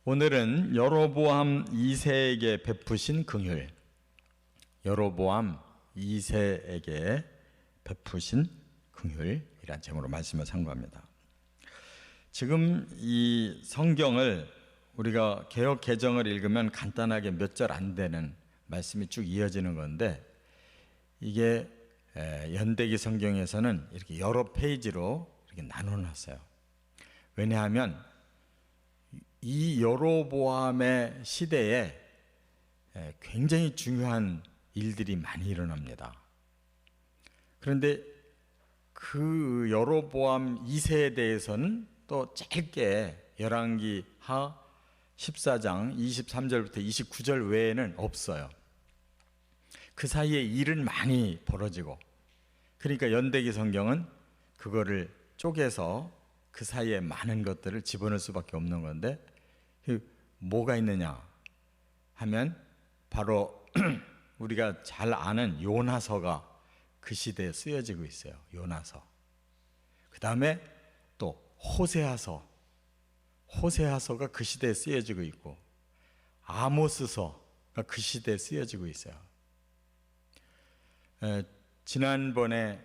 오늘은 여로보암 2세에게 베푸신 긍휼, 여로보암 2세에게 베푸신 긍휼이란 제목으로 말씀을 상고합니다. 지금 이 성경을 우리가 개역 개정을 읽으면 간단하게 몇 절 안 되는 말씀이 쭉 이어지는 건데, 이게 연대기 성경에서는 이렇게 여러 페이지로 이렇게 나눠놨어요. 왜냐하면 이 여로보암의 시대에 굉장히 중요한 일들이 많이 일어납니다. 그런데 그 여로보암 2세에 대해서는 또 짧게 열왕기하 14장 23절부터 29절 외에는 없어요. 그 사이에 일은 많이 벌어지고, 그러니까 연대기 성경은 그거를 쪼개서 그 사이에 많은 것들을 집어넣을 수밖에 없는 건데, 뭐가 있느냐 하면 바로 우리가 잘 아는 요나서가 그 시대에 쓰여지고 있어요. 요나서. 그 다음에 또 호세아서가 그 시대에 쓰여지고 있고, 아모스서가 그 시대에 쓰여지고 있어요. 지난번에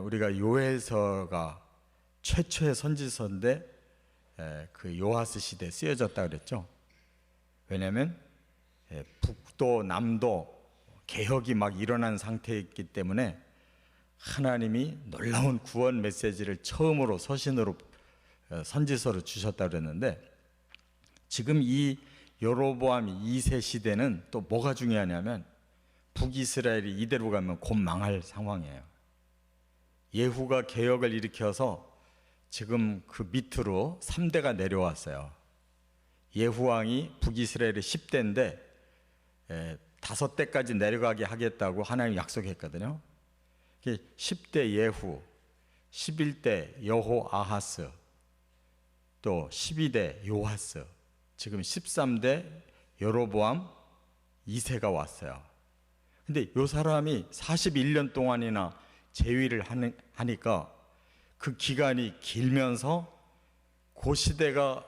우리가 요엘서가 최초의 선지서인데 그 요아스 시대에 쓰여졌다 그랬죠. 왜냐하면 북도 남도 개혁이 막 일어난 상태였기 때문에 하나님이 놀라운 구원 메시지를 처음으로 서신으로 선지서로 주셨다 그랬는데, 지금 이 여로보암 2세 시대는 또 뭐가 중요하냐면 북이스라엘이 이대로 가면 곧 망할 상황이에요. 예후가 개혁을 일으켜서 지금 그 밑으로 3대가 내려왔어요. 예후왕이 북이스라엘의 10대인데 5대까지 내려가게 하겠다고 하나님이 약속했거든요. 10대 예후, 11대 여호아하스, 또 12대 요하스, 지금 13대 여로보암 2세가 왔어요. 근데 이 사람이 41년 동안이나 재위를 하니까 그 기간이 길면서 그 시대가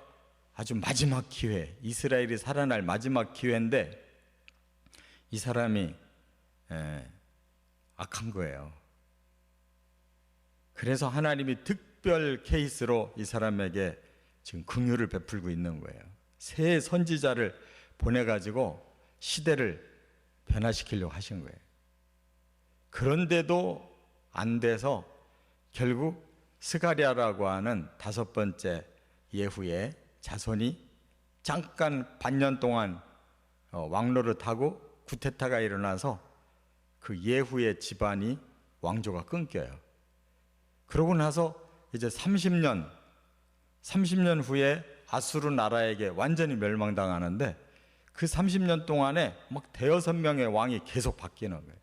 아주 마지막 기회, 이스라엘이 살아날 마지막 기회인데 이 사람이 악한 거예요. 그래서 하나님이 특별 케이스로 이 사람에게 지금 긍휼을 베풀고 있는 거예요. 새 선지자를 보내가지고 시대를 변화시키려고 하신 거예요. 그런데도 안 돼서 결국 스가랴라고 하는 5번째 예후의 자손이 잠깐 반년 동안 왕노릇하고 쿠데타가 일어나서 그 예후의 집안이 왕조가 끊겨요. 그러고 나서 이제 30년 후에 아수르 나라에게 완전히 멸망당하는데, 그 30년 동안에 막 5명의 왕이 계속 바뀌는 거예요.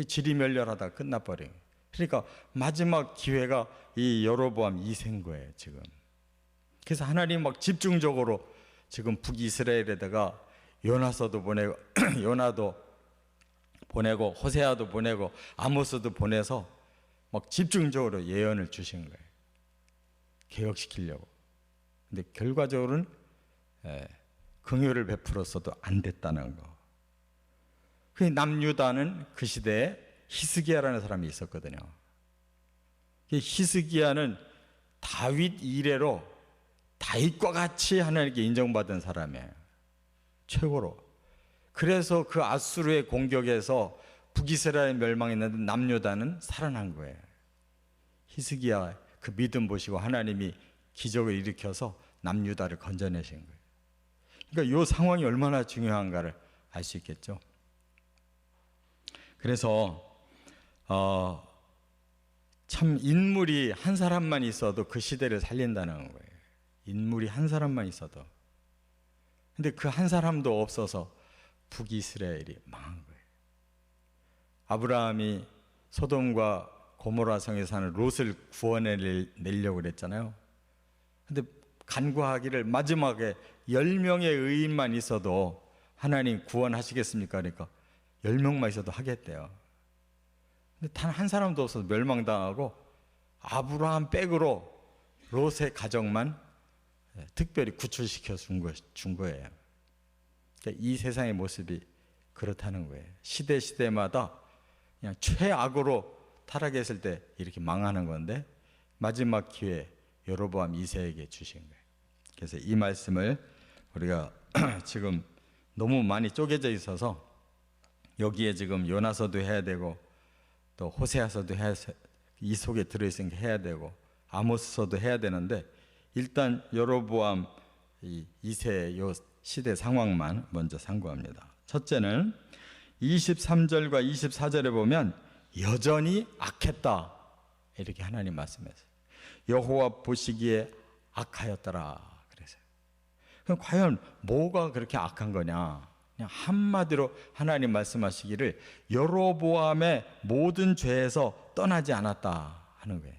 지리멸렬하다 끝나버려요. 그러니까 마지막 기회가 이 여로보암 2세인 거예요, 지금. 그래서 하나님 막 집중적으로 지금 북이스라엘에다가 요나서도 보내고, 요나도 보내고, 호세아도 보내고, 아모스도 보내서 막 집중적으로 예언을 주신 거예요. 개혁시키려고. 근데 결과적으로는 긍휼을 베풀었어도 안 됐다는 거. 그 남유다는 그 시대에 히스기야라는 사람이 있었거든요. 히스기야는 다윗 이래로 다윗과 같이 하나님께 인정받은 사람이에요. 최고로. 그래서 그 아수르의 공격에서 북이스라엘 멸망했는데 남유다는 살아난 거예요. 히스기야 그 믿음 보시고 하나님이 기적을 일으켜서 남유다를 건져내신 거예요. 그러니까 이 상황이 얼마나 중요한가를 알 수 있겠죠. 그래서 참 인물이 한 사람만 있어도 그 시대를 살린다는 거예요. 인물이 한 사람만 있어도. 근데 그 한 사람도 없어서 북이스라엘이 망한 거예요. 아브라함이 소돔과 고모라 성에 사는 롯을 구원해내려고 그랬잖아요. 근데 간구하기를 마지막에 10명의 의인만 있어도 하나님 구원하시겠습니까? 그러니까 10명만 있어도 하겠대요. 근데 단 한 사람도 없어서 멸망당하고 아브라함 백으로 롯의 가정만 특별히 구출시켜 준 거예요. 그러니까 이 세상의 모습이 그렇다는 거예요. 시대마다 그냥 최악으로 타락했을 때 이렇게 망하는 건데 마지막 기회 여로보암 2세에게 주신 거예요. 그래서 이 말씀을 우리가 지금 너무 많이 쪼개져 있어서 여기에 지금 요나서도 해야 되고 또 호세아서도 이 속에 들어있으니까 해야 되고 아모스서도 해야 되는데 일단 여로보암 2세의 요 시대 상황만 먼저 상고합니다. 첫째는 23절과 24절에 보면 여전히 악했다 이렇게 하나님 말씀하세요. 여호와 보시기에 악하였더라 그래서요. 그럼 과연 뭐가 그렇게 악한 거냐? 그냥 한마디로 하나님 말씀하시기를 여로보암의 모든 죄에서 떠나지 않았다 하는 거예요.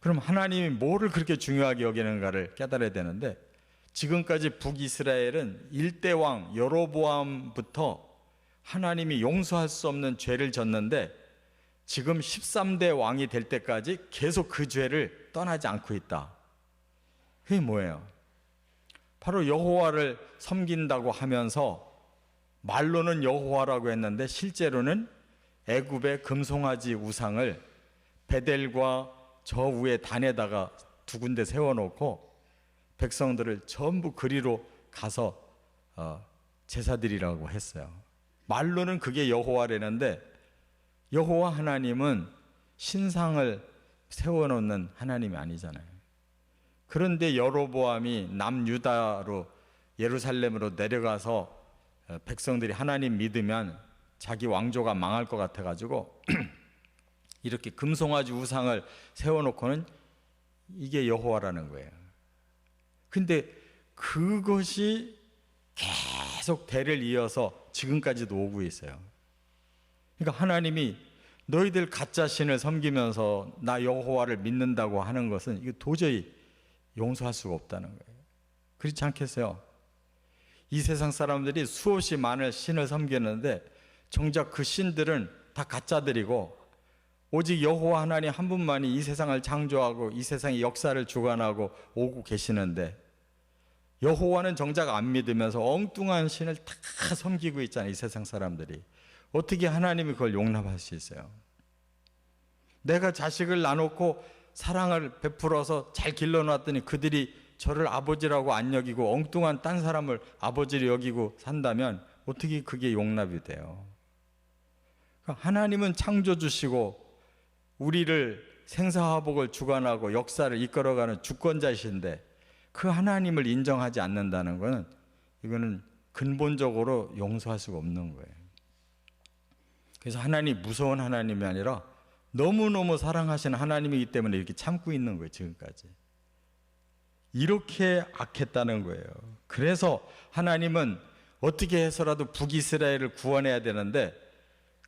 그럼 하나님이 뭐를 그렇게 중요하게 여기는가를 깨달아야 되는데 지금까지 북이스라엘은 일대왕 여로보암부터 하나님이 용서할 수 없는 죄를 졌는데 지금 13대 왕이 될 때까지 계속 그 죄를 떠나지 않고 있다. 그게 뭐예요? 바로 여호와를 섬긴다고 하면서 말로는 여호와라고 했는데 실제로는 애굽의 금송아지 우상을 베델과 저 위에 단에다가 두 군데 세워놓고 백성들을 전부 그리로 가서 제사드리라고 했어요. 말로는 그게 여호와라는데 여호와 하나님은 신상을 세워놓는 하나님이 아니잖아요. 그런데 여로보암이 남유다로 예루살렘으로 내려가서 백성들이 하나님 믿으면 자기 왕조가 망할 것 같아가지고 이렇게 금송아지 우상을 세워놓고는 이게 여호와라는 거예요. 근데 그것이 계속 대를 이어서 지금까지도 오고 있어요. 그러니까 하나님이 너희들 가짜 신을 섬기면서 나 여호와를 믿는다고 하는 것은 이거 도저히 용서할 수가 없다는 거예요. 그렇지 않겠어요? 이 세상 사람들이 수없이 많은 신을 섬겼는데 정작 그 신들은 다 가짜들이고 오직 여호와 하나님 한 분만이 이 세상을 창조하고 이 세상의 역사를 주관하고 오고 계시는데 여호와는 정작 안 믿으면서 엉뚱한 신을 다 섬기고 있잖아요. 이 세상 사람들이. 어떻게 하나님이 그걸 용납할 수 있어요? 내가 자식을 낳아놓고 사랑을 베풀어서 잘 길러놨더니 그들이 저를 아버지라고 안 여기고 엉뚱한 딴 사람을 아버지로 여기고 산다면 어떻게 그게 용납이 돼요? 그러니까 하나님은 창조주시고 우리를 생사화복을 주관하고 역사를 이끌어가는 주권자이신데 그 하나님을 인정하지 않는다는 것은 이거는 근본적으로 용서할 수가 없는 거예요. 그래서 하나님 무서운 하나님이 아니라 너무너무 사랑하시는 하나님이기 때문에 이렇게 참고 있는 거예요. 지금까지 이렇게 악했다는 거예요. 그래서 하나님은 어떻게 해서라도 북이스라엘을 구원해야 되는데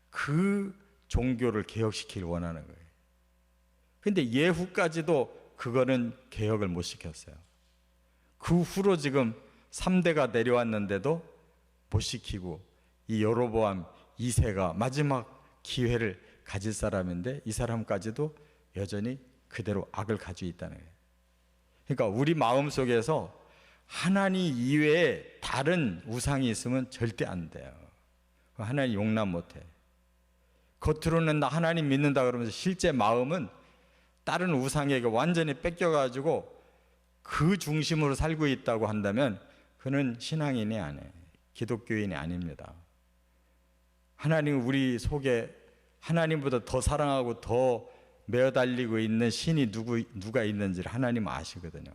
그 종교를 개혁시키길 원하는 거예요. 근데 예후까지도 그거는 개혁을 못 시켰어요. 그 후로 지금 3대가 내려왔는데도 못 시키고 이 여로보암 2세가 마지막 기회를 가질 사람인데 이 사람까지도 여전히 그대로 악을 가지고 있다는 거예요. 그러니까 우리 마음속에서 하나님 이외에 다른 우상이 있으면 절대 안 돼요. 하나님 용납 못해. 겉으로는 나 하나님 믿는다 그러면서 실제 마음은 다른 우상에게 완전히 뺏겨가지고 그 중심으로 살고 있다고 한다면 그는 신앙인이 아니에요. 기독교인이 아닙니다. 하나님 우리 속에 하나님보다 더 사랑하고 더 매어달리고 있는 신이 누가 있는지를 하나님은 아시거든요.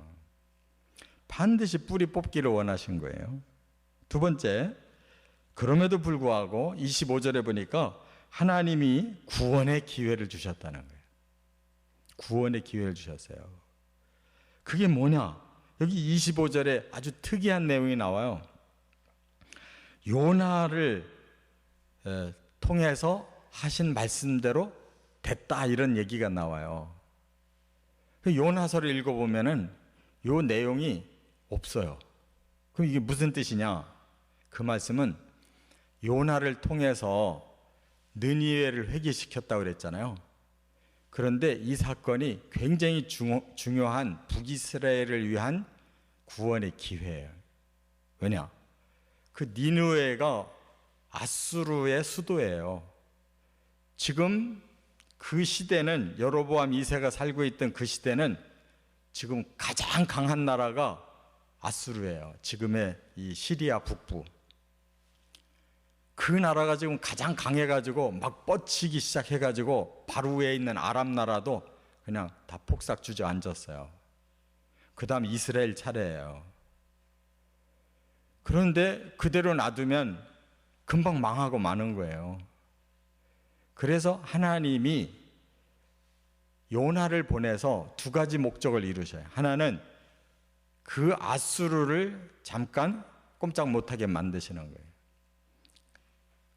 반드시 뿌리 뽑기를 원하신 거예요. 두 번째, 그럼에도 불구하고 25절에 보니까 하나님이 구원의 기회를 주셨다는 거예요. 구원의 기회를 주셨어요. 그게 뭐냐? 여기 25절에 아주 특이한 내용이 나와요. 요나를 통해서 하신 말씀대로 됐다 이런 얘기가 나와요. 요나서를 읽어보면은 요 내용이 없어요. 그럼 이게 무슨 뜻이냐? 그 말씀은 요나를 통해서 느니웨를 회개시켰다고 그랬잖아요. 그런데 이 사건이 굉장히 중요한 북이스라엘을 위한 구원의 기회예요. 왜냐? 그 니느웨가 아수르의 수도예요. 지금 그 시대는, 여로보암 2세가 살고 있던 그 시대는 지금 가장 강한 나라가 아수르예요. 지금의 이 시리아 북부. 그 나라가 지금 가장 강해가지고 막 뻗치기 시작해가지고 바로 위에 있는 아람 나라도 그냥 다 폭삭 주저앉았어요. 그 다음 이스라엘 차례예요. 그런데 그대로 놔두면 금방 망하고 마는 거예요. 그래서 하나님이 요나를 보내서 두 가지 목적을 이루셔요. 하나는 그 아수르를 잠깐 꼼짝 못하게 만드시는 거예요.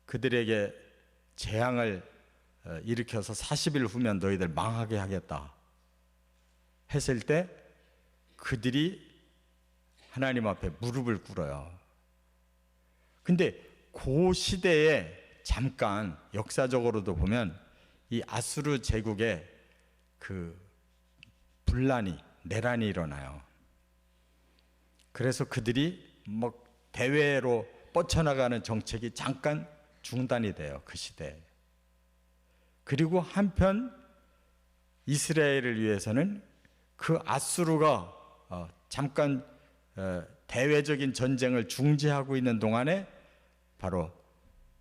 그들에게 재앙을 일으켜서 40일 후면 너희들 망하게 하겠다 했을 때 그들이 하나님 앞에 무릎을 꿇어요. 근데 그 시대에 잠깐 역사적으로도 보면 이 아수르 제국에 그 분란이, 내란이 일어나요. 그래서 그들이 막 대외로 뻗쳐나가는 정책이 잠깐 중단이 돼요. 그 시대에. 그리고 한편 이스라엘을 위해서는 그 아수르가 잠깐 대외적인 전쟁을 중지하고 있는 동안에 바로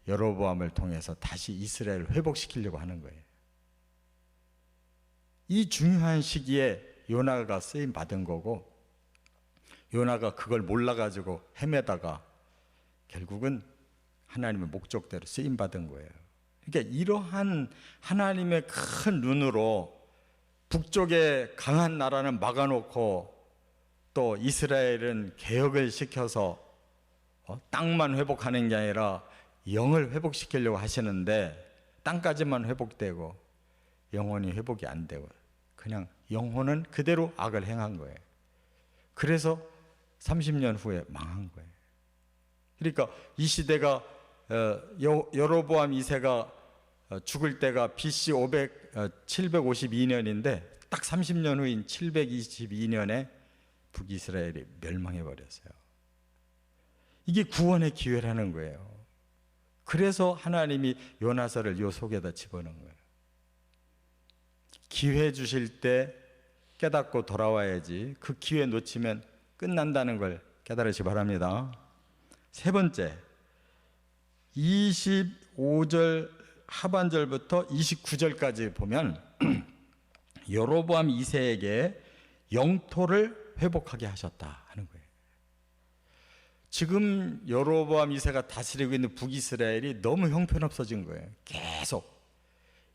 여로보암을 통해서 다시 이스라엘을 회복시키려고 하는 거예요. 이 중요한 시기에 요나가 쓰임 받은 거고, 요나가 그걸 몰라가지고 헤매다가 결국은 하나님의 목적대로 쓰임 받은 거예요. 그러니까 이러한 하나님의 큰 눈으로 북쪽에 강한 나라는 막아놓고 또 이스라엘은 개혁을 시켜서 땅만 회복하는 게 아니라 영을 회복시키려고 하시는데 땅까지만 회복되고 영혼이 회복이 안 되고 그냥 영혼은 그대로 악을 행한 거예요. 그래서 30년 후에 망한 거예요. 그러니까 이 시대가 여로보암 2세가 죽을 때가 BC 752년인데 딱 30년 후인 722년에 북이스라엘이 멸망해 버렸어요. 이게 구원의 기회라는 거예요. 그래서 하나님이 요나서를 요 속에다 집어넣은 거예요. 기회 주실 때 깨닫고 돌아와야지 그 기회 놓치면 끝난다는 걸 깨달으시기 바랍니다. 세 번째, 25절 하반절부터 29절까지 보면 여로보암 2세에게 영토를 회복하게 하셨다 하는 거예요. 지금 여로보암 2세가 다스리고 있는 북이스라엘이 너무 형편없어진 거예요. 계속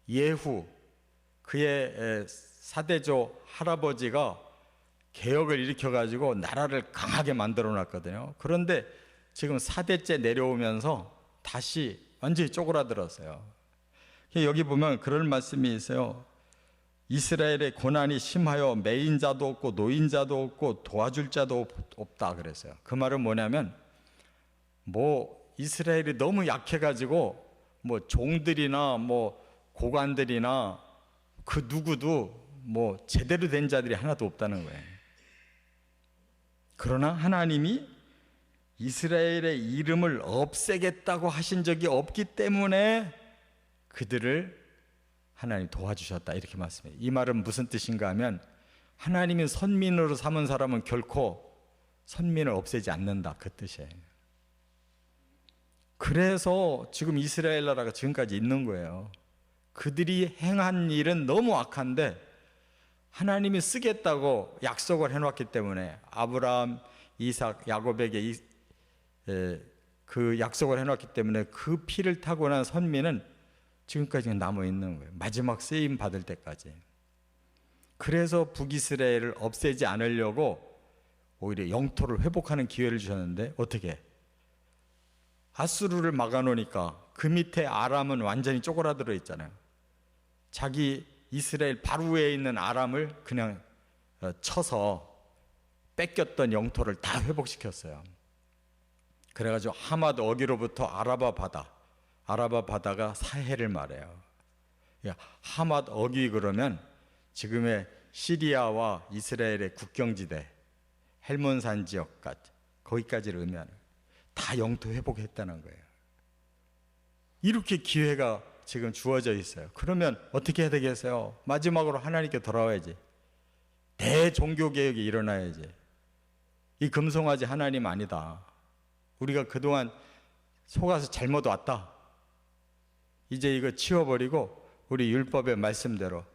예후 그의 사대조 할아버지가 개혁을 일으켜가지고 나라를 강하게 만들어 놨거든요. 그런데 지금 4대째 내려오면서 다시 완전히 쪼그라들었어요. 여기 보면 그런 말씀이 있어요. 이스라엘의 고난이 심하여 매인자도 없고 노인자도 없고 도와줄 자도 없다 그랬어요. 그 말은 뭐냐면 이스라엘이 너무 약해가지고 종들이나 고관들이나 그 누구도 제대로 된 자들이 하나도 없다는 거예요. 그러나 하나님이 이스라엘의 이름을 없애겠다고 하신 적이 없기 때문에 그들을 하나님 도와주셨다 이렇게 말씀해요. 이 말은 무슨 뜻인가 하면 하나님이 선민으로 삼은 사람은 결코 선민을 없애지 않는다 그 뜻이에요. 그래서 지금 이스라엘 나라가 지금까지 있는 거예요. 그들이 행한 일은 너무 악한데 하나님이 쓰겠다고 약속을 해놨기 때문에 아브라함, 이삭, 야곱에게 그 약속을 해놨기 때문에 그 피를 타고 난 선민은 지금까지 남아 있는 거예요. 마지막 쓰임 받을 때까지. 그래서 북이스라엘을 없애지 않으려고 오히려 영토를 회복하는 기회를 주셨는데 어떻게? 아수르를 막아놓으니까 그 밑에 아람은 완전히 쪼그라들어 있잖아요. 자기 이스라엘 바로 위에 있는 아람을 그냥 쳐서 뺏겼던 영토를 다 회복시켰어요. 그래가지고 하맛 어기로부터 아라바 바다가 사해를 말해요. 하맛 어귀 그러면 지금의 시리아와 이스라엘의 국경지대 헬몬산 지역까지 거기까지를 의미하는 거예요. 다 영토 회복했다는 거예요. 이렇게 기회가 지금 주어져 있어요. 그러면 어떻게 해야 되겠어요? 마지막으로 하나님께 돌아와야지. 대종교개혁이 일어나야지. 이 금송아지 하나님 아니다. 우리가 그동안 속아서 잘못 왔다. 이제 이거 치워버리고 우리 율법의 말씀대로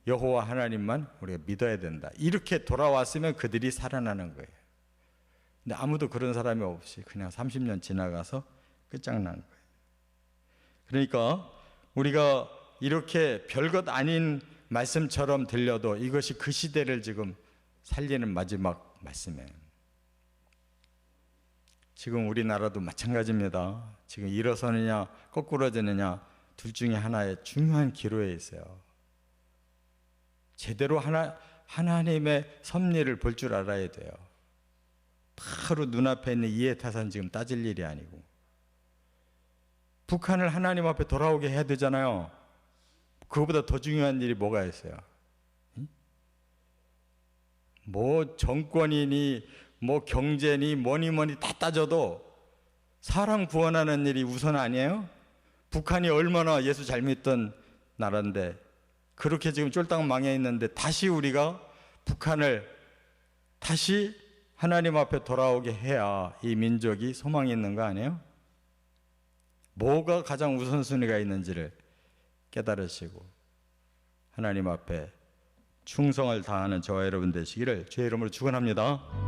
여호와 하나님만 우리가 믿어야 된다. 이렇게 돌아왔으면 그들이 살아나는 거예요. 근데 아무도 그런 사람이 없이 그냥 30년 지나가서 끝장난 거예요. 그러니까 우리가 이렇게 별것 아닌 말씀처럼 들려도 이것이 그 시대를 지금 살리는 마지막 말씀이에요. 지금 우리나라도 마찬가지입니다. 지금 일어서느냐 거꾸러지느냐 둘 중에 하나의 중요한 기로에 있어요. 제대로 하나님의 섭리를 볼 줄 알아야 돼요. 바로 눈앞에 있는 이해타산 지금 따질 일이 아니고, 북한을 하나님 앞에 돌아오게 해야 되잖아요. 그거보다 더 중요한 일이 뭐가 있어요? 뭐 정권이니 뭐 경제니 뭐니 다 따져도 사람 구원하는 일이 우선 아니에요? 북한이 얼마나 예수 잘 믿던 나라인데 그렇게 지금 쫄딱 망해 있는데 다시 우리가 북한을 다시 하나님 앞에 돌아오게 해야 이 민족이 소망이 있는 거 아니에요? 뭐가 가장 우선순위가 있는지를 깨달으시고 하나님 앞에 충성을 다하는 저와 여러분 되시기를 주의 이름으로 축원합니다.